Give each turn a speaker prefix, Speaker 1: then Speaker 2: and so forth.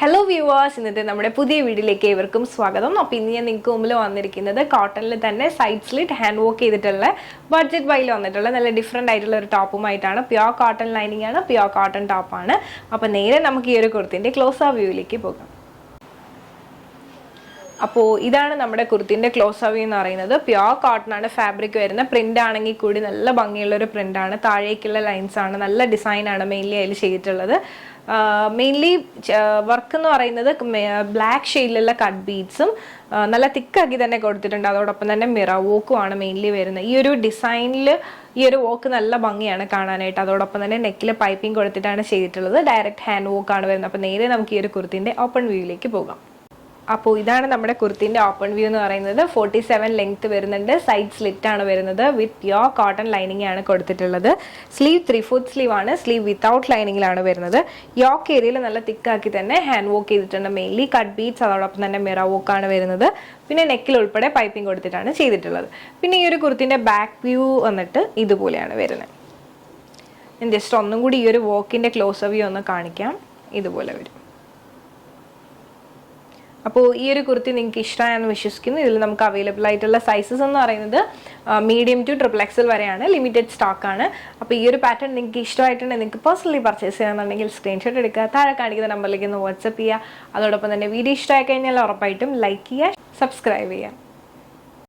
Speaker 1: Hello viewers, ഇന്നത്തെ നമ്മുടെ പുതിയ വീഡിയോയിലേക്ക് ഏവർക്കും സ്വാഗതം. അപ്പോൾ ഇന്ന് ഞാൻ നിങ്ങൾക്ക് മുമ്പിൽ വന്നിരിക്കുന്നത് കോട്ടണിൽ തന്നെ സൈഡ് സ്ലിറ്റ് ഹാൻഡ് വർക്ക് ചെയ്തിട്ടുള്ള ബഡ്ജറ്റ് ബൈയിൽ വന്നിട്ടുള്ള നല്ല ഡിഫറെൻ്റ് ആയിട്ടുള്ള ഒരു ടോപ്പുമായിട്ടാണ്. പ്യുവർ കോട്ടൺ ലൈനിങ് ആണ്, പ്യുവർ കോട്ടൺ ടോപ്പാണ്. അപ്പോൾ നേരെ നമുക്ക് ഈ ഒരു കുർത്തിൻ്റെ ക്ലോസ് ആ വ്യൂയിലേക്ക് പോകാം. അപ്പോൾ ഇതാണ് നമ്മുടെ കുർത്തിൻ്റെ ക്ലോസ് അവ്യൂ എന്ന് പറയുന്നത്. പ്യുവർ കോട്ടൺ ആണ് ഫാബ്രിക് വരുന്ന. പ്രിൻ്റ് ആണെങ്കിൽ കൂടി നല്ല ഭംഗിയുള്ളൊരു പ്രിൻ്റാണ്. താഴേക്കുള്ള ലൈൻസ് ആണ്, നല്ല ഡിസൈനാണ് മെയിൻലി അതിൽ ചെയ്തിട്ടുള്ളത്. മെയിൻലി വർക്ക് എന്ന് പറയുന്നത് ബ്ലാക്ക് ഷെയ്ഡിലുള്ള കട്ട് ബീഡ്സും നല്ല തിക്കാക്കി തന്നെ കൊടുത്തിട്ടുണ്ട്. അതോടൊപ്പം തന്നെ മിറർ വോക്കും ആണ് മെയിൻലി വരുന്നത്. ഈ ഒരു ഡിസൈനിൽ ഈ ഒരു വോക്ക് നല്ല ഭംഗിയാണ് കാണാനായിട്ട്. അതോടൊപ്പം തന്നെ നെക്കിൽ പൈപ്പിംഗ് കൊടുത്തിട്ടാണ് ചെയ്തിട്ടുള്ളത്. ഡയറക്റ്റ് ഹാൻഡ് വോക്കാണ് വരുന്നത്. അപ്പോൾ നേരെ നമുക്ക് ഈ ഒരു കുർത്തിൻ്റെ ഓപ്പൺ വ്യൂയിലേക്ക് പോകാം. അപ്പോൾ ഇതാണ് നമ്മുടെ കുർത്തിൻ്റെ ഓപ്പൺ വ്യൂ എന്ന് പറയുന്നത്. 47 ലെങ്ത് വരുന്നുണ്ട്. സൈഡ് സ്ലിറ്റ് ആണ് വരുന്നത്. വിത്ത് പ്യുവർ കോട്ടൺ ലൈനിങ് ആണ് കൊടുത്തിട്ടുള്ളത്. സ്ലീവ് 3/4 സ്ലീവ് ആണ്. സ്ലീവ് വിത്തൗട്ട് ലൈനിങ്ങിലാണ് വരുന്നത്. യോക്ക് ഏരിയയിൽ നല്ല തിക്കാക്കി തന്നെ ഹാൻഡ് വർക്ക് ചെയ്തിട്ടുണ്ട്. മെയിൻലി കട്ട് ബീഡ്സ്, അതോടൊപ്പം തന്നെ മിറർ വർക്ക് ആണ് വരുന്നത്. പിന്നെ നെക്കിൽ ഉൾപ്പെടെ പൈപ്പിംഗ് കൊടുത്തിട്ടാണ് ചെയ്തിട്ടുള്ളത്. പിന്നെ ഈ ഒരു കുർത്തിൻ്റെ ബാക്ക് വ്യൂ വന്നിട്ട് ഇതുപോലെയാണ് വരുന്നത്. ഞാൻ ജസ്റ്റ് ഒന്നും കൂടി ഈ ഒരു വോക്കിൻ്റെ ക്ലോസ് വ്യൂ ഒന്ന് കാണിക്കാം. ഇതുപോലെ വരും. അപ്പോൾ ഈ ഒരു കുർത്തി നിങ്ങൾക്ക് ഇഷ്ടമായെന്ന് വിശ്വസിക്കുന്നു. ഇതിൽ നമുക്ക് അവൈലബിൾ ആയിട്ടുള്ള സൈസസ് എന്ന് പറയുന്നത് മീഡിയം ടു XXL വരെയാണ്. ലിമിറ്റഡ് സ്റ്റോക്കാണ്. അപ്പോൾ ഈ ഒരു പാറ്റേൺ നിങ്ങൾക്ക് ഇഷ്ടമായിട്ടുണ്ടെങ്കിൽ നിങ്ങൾക്ക് പേഴ്സണലി പർച്ചേസ് ചെയ്യണമെന്നുണ്ടെങ്കിൽ സ്ക്രീൻഷോട്ട് എടുക്കുക, താഴെ കാണിക്കുന്ന നമ്പറിലേക്ക് ഒന്ന് വാട്സപ്പ് ചെയ്യുക. അതോടൊപ്പം തന്നെ വീഡിയോ ഇഷ്ടമായി കഴിഞ്ഞാൽ ഉറപ്പായിട്ടും ലൈക്ക് ചെയ്യുക, സബ്സ്ക്രൈബ് ചെയ്യുക.